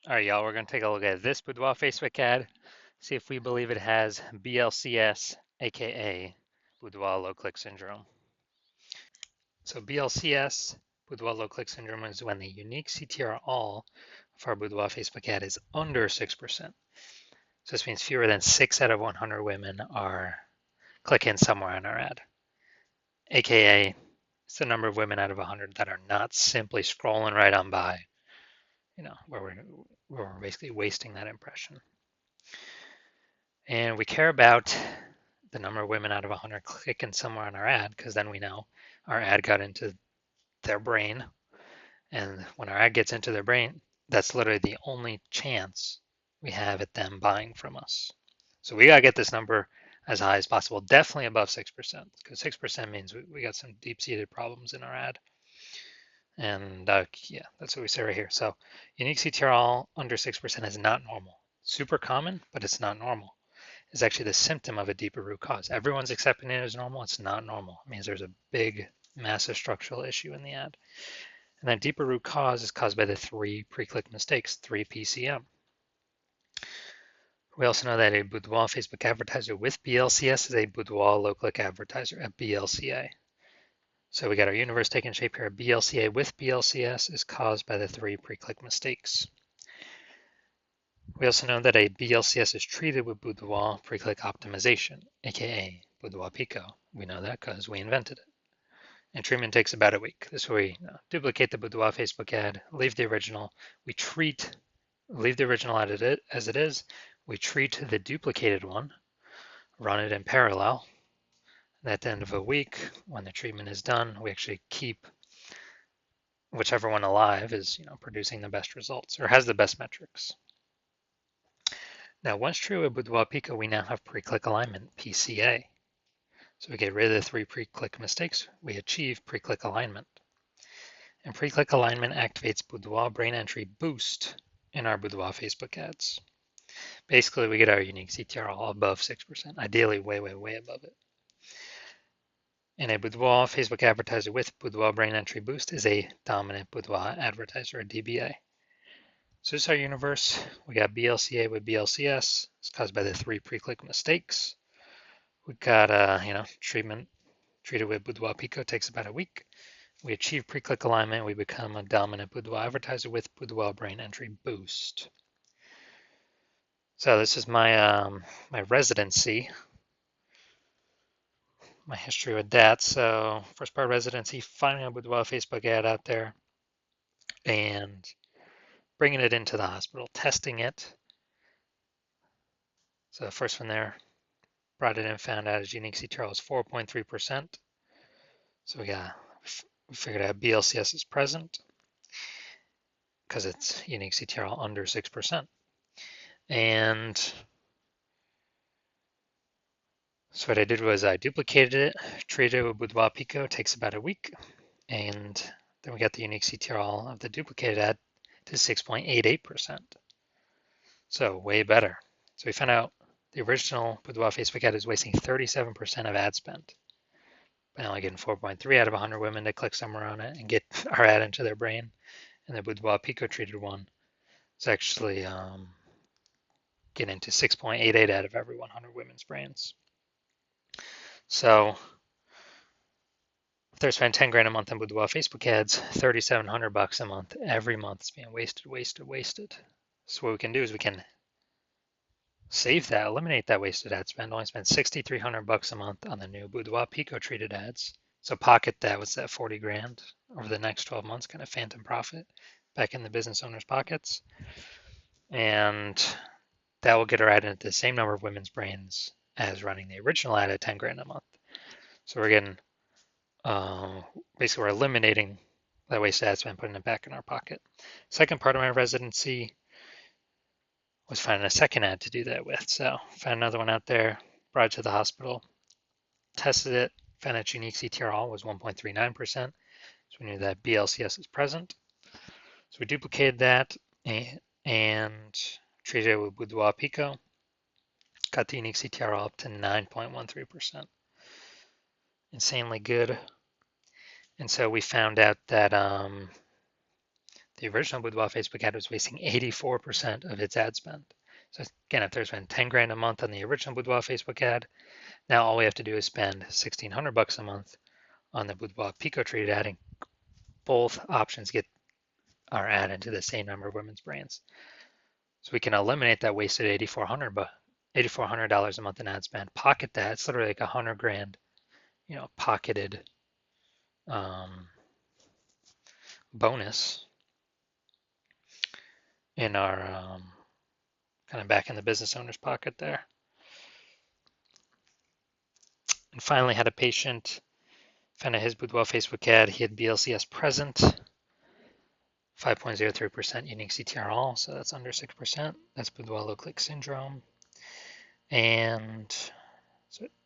All right, y'all, we're going to take a look at this Boudoir Facebook ad, see if we believe it has BLCS, aka Boudoir low click syndrome. So BLCS, Boudoir low click syndrome, is when the unique CTR all of our Boudoir Facebook ad is under 6%. So this means fewer than 6 out of 100 women are clicking somewhere on our ad, aka it's the number of women out of 100 that are not simply scrolling right on by, where we're basically wasting that impression. And we care about the number of women out of 100 clicking somewhere on our ad because then we know our ad got into their brain. And when our ad gets into their brain, that's literally the only chance we have at them buying from us. So we got to get this number as high as possible, definitely above 6%, because 6% means we got some deep-seated problems in our ad. And yeah, that's what we say right here. So unique CTRL under 6% is not normal. Super common, but it's not normal. Is actually the symptom of a deeper root cause. Everyone's accepting it as normal. It's not normal. It means there's a big, massive structural issue in the ad. And that deeper root cause is caused by the 3 pre-click mistakes, 3 PCM. We also know that a Boudoir Facebook advertiser with BLCS is a Boudoir low-click advertiser, a BLCA. So we got our universe taking shape here. A BLCA with BLCS is caused by the 3 pre-click mistakes. We also know that a BLCS is treated with Boudoir pre-click optimization, aka Boudoir Pico. We know that because we invented it. And treatment takes about a week. This way we duplicate the Boudoir Facebook ad, leave the original. Leave the original ad as it is. We treat the duplicated one, run it in parallel. And at the end of a week, when the treatment is done, we actually keep whichever one alive is, producing the best results or has the best metrics. Now, once true with Boudoir Pico, we now have pre-click alignment, PCA. So we get rid of the 3 pre-click mistakes. We achieve pre-click alignment. And pre-click alignment activates Boudoir brain entry boost in our Boudoir Facebook ads. Basically, we get our unique CTR all above 6%, ideally way, way, way above it. And a Boudoir Facebook advertiser with Boudoir brain entry boost is a dominant Boudoir advertiser, a DBA. So this is our universe. We got BLCA with BLCS. It's caused by the 3 pre-click mistakes. We got, treatment treated with Boudoir Pico takes about a week. We achieve pre-click alignment. We become a dominant Boudoir advertiser with Boudoir brain entry boost. So this is my my residency, my history with that. So first part residency, finding a Boudoir Facebook ad out there and bringing it into the hospital, testing it. So the first one there, brought it in, found out its unique CTR was 4.3%. So we figured out BLCS is present because it's unique CTR under 6%. And so what I did was I duplicated it, treated it with Boudoir Pico, takes about a week, and then we got the unique CTR of the duplicated ad to 6.88%. So way better. So we found out the original Boudoir Facebook ad is wasting 37% of ad spend by only getting 4.3 out of 100 women to click somewhere on it and get our ad into their brain. And the Boudoir Pico treated one is actually getting into 6.88 out of every 100 women's brains. So if they're spending 10 grand a month on Boudoir Facebook ads, 3,700 bucks a month, every month is being wasted. So what we can do is we can save that, eliminate that wasted ad spend, only spend 6,300 bucks a month on the new Boudoir Pico treated ads. So pocket that, what's that, 40 grand over the next 12 months, kind of phantom profit back in the business owner's pockets. And that will get our ad into the same number of women's brains as running the original ad at 10 grand a month. So we're getting, basically we're eliminating that wasted ad spend, putting it back in our pocket. Second part of my residency was finding a second ad to do that with. So found another one out there, brought it to the hospital, tested it, found its unique CTR was 1.39%. So we knew that BLCS is present. So we duplicated that and treated it with Boudoir Pico. Got the unique CTR up to 9.13%. Insanely good. And so we found out that the the original Boudoir Facebook ad was wasting 84% of its ad spend. So again, if there's been 10 grand a month on the original Boudoir Facebook ad, now all we have to do is spend 1,600 bucks a month on the Boudoir Pico treated ad, and both options get our ad into the same number of women's brands. So we can eliminate that wasted $8,400 a month in ad spend, pocket that. It's literally like 100 grand, pocketed bonus in our kind of back in the business owner's pocket there. And finally, had a patient found out his Boudoir Facebook ad. He had BLCS present, 5.03% unique CTR all, so that's under 6%. That's Boudoir low click syndrome. And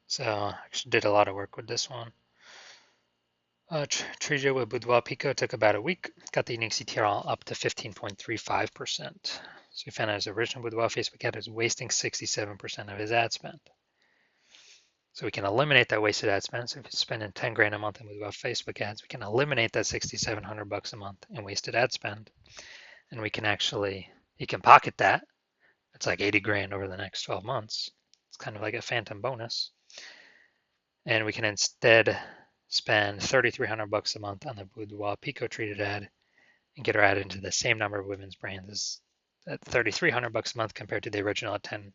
so I actually did a lot of work with this one. Treated with Boudoir Pico took about a week, got the unique CTR up to 15.35%. So we found out his original Boudoir Facebook ad is wasting 67% of his ad spend. So we can eliminate that wasted ad spend. So if you're spending 10 grand a month in Boudoir Facebook ads, we can eliminate that 6,700 bucks a month in wasted ad spend. And we can actually, you can pocket that. It's like 80 grand over the next 12 months. It's kind of like a phantom bonus. And we can instead spend 3,300 bucks a month on the Boudoir Pico treated ad and get our ad into the same number of women's brands at 3,300 bucks a month compared to the original at 10,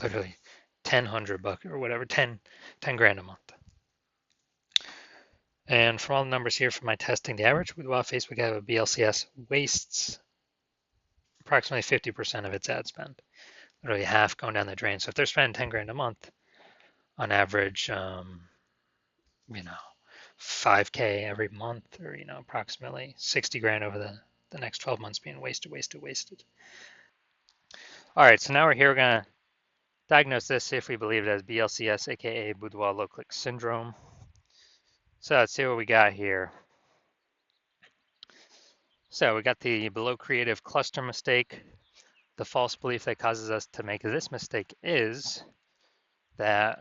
literally 1,000 bucks or whatever, 10 grand a month. And from all the numbers here from my testing, the average Boudoir Facebook ad with BLCS wastes approximately 50% of its ad spend, literally half going down the drain. So if they're spending 10 grand a month, on average, 5K every month, or approximately 60 grand over the next 12 months being wasted. All right, so now we're here. We're gonna diagnose this, see if we believe it as BLCS, aka Boudoir low click syndrome. So let's see what we got here. So we got the below creative cluster mistake. The false belief that causes us to make this mistake is that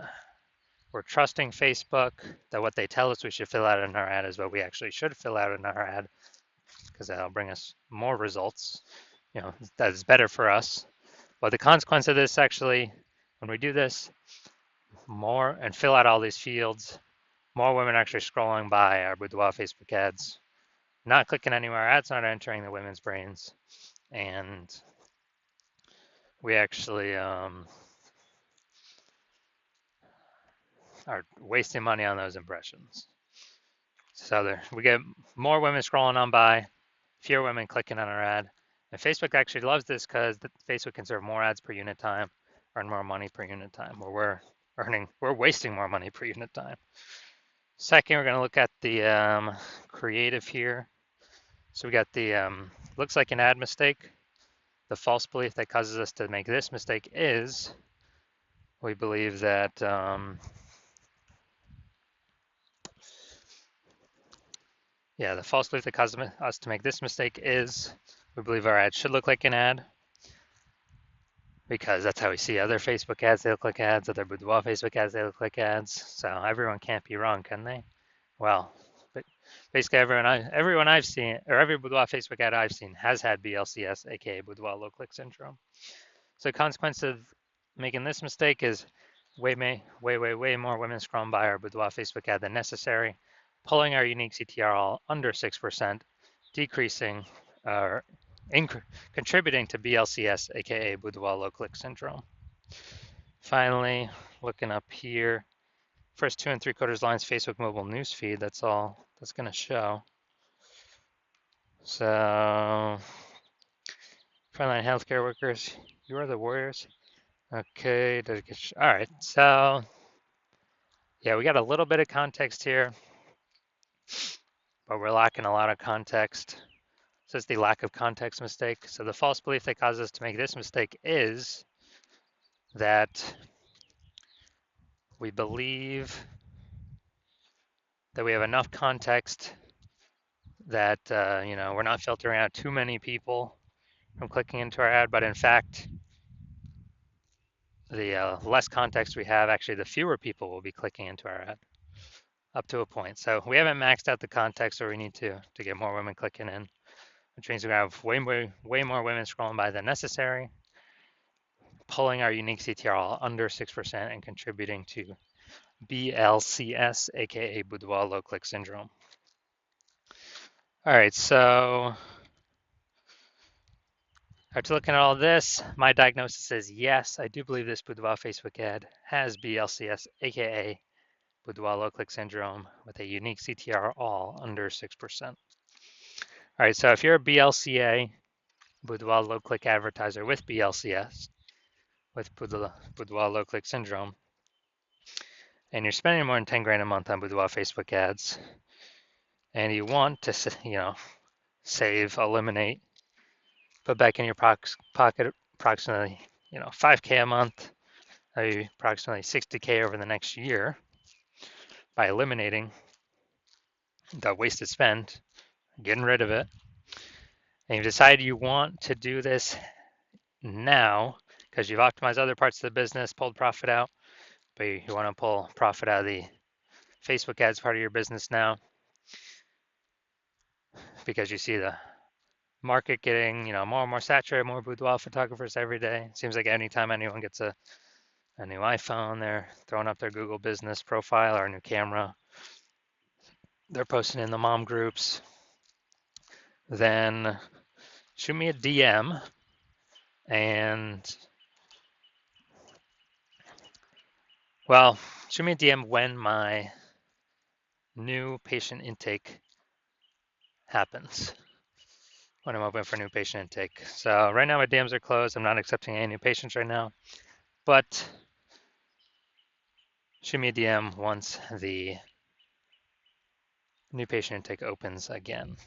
we're trusting Facebook, that what they tell us we should fill out in our ad is what we actually should fill out in our ad, because that'll bring us more results. That is better for us. But the consequence of this, actually, when we do this more and fill out all these fields, more women are actually scrolling by our Boudoir Facebook ads, not clicking anywhere, ads not entering the women's brains, and we actually are wasting money on those impressions. So we get more women scrolling on by, fewer women clicking on our ad. And Facebook actually loves this because Facebook can serve more ads per unit time, earn more money per unit time, where we're wasting more money per unit time. Second, we're going to look at the creative here. So we got the looks like an ad mistake. The false belief that causes us to make this mistake is we believe that the false belief that causes us to make this mistake is we believe our ad should look like an ad, because that's how we see other Facebook ads. They look like ads. Other Boudoir Facebook ads, they look like ads. So everyone can't be wrong, can they? Well, but basically everyone I've seen, or every Boudoir Facebook ad I've seen, has had BLCS, aka Boudoir low click syndrome. So the consequence of making this mistake is way more women scrolling by our Boudoir Facebook ad than necessary, pulling our unique CTR all under 6%, decreasing or contributing to BLCS, aka Boudoir low click syndrome. Finally, looking up here, first 2 3/4 lines Facebook mobile newsfeed. That's all that's going to show. So, frontline healthcare workers, you are the warriors. Okay, all right. So, yeah, we got a little bit of context here, but we're lacking a lot of context. So it's the lack of context mistake. So the false belief that causes us to make this mistake is that we believe that we have enough context that we're not filtering out too many people from clicking into our ad, but in fact, the less context we have, actually the fewer people will be clicking into our ad up to a point. So we haven't maxed out the context, or we need to get more women clicking in. which means we have way more women scrolling by than necessary, pulling our unique CTR all under 6% and contributing to BLCS, aka Boudoir low click syndrome. All right, so after looking at all this, my diagnosis is yes, I do believe this Boudoir Facebook ad has BLCS, aka Boudoir low click syndrome, with a unique CTR all under 6%. All right, so if you're a BLCA, Boudoir low click advertiser with BLCS, with Boudoir low click syndrome, and you're spending more than 10 grand a month on Boudoir Facebook ads, and you want to, save, eliminate, put back in your pocket approximately, 5K a month, approximately 60K over the next year by eliminating the wasted spend, getting rid of it, and you decide you want to do this now because you've optimized other parts of the business, pulled profit out, but you want to pull profit out of the Facebook ads part of your business now because you see the market getting, more and more saturated, more boudoir photographers every day. It seems like anytime anyone gets a new iPhone, they're throwing up their Google business profile or a new camera. They're posting in the mom groups. Then shoot me a DM and, well, shoot me a DM when my new patient intake happens, when I'm open for new patient intake. So right now my DMs are closed. I'm not accepting any new patients right now, but shoot me a DM once the new patient intake opens again.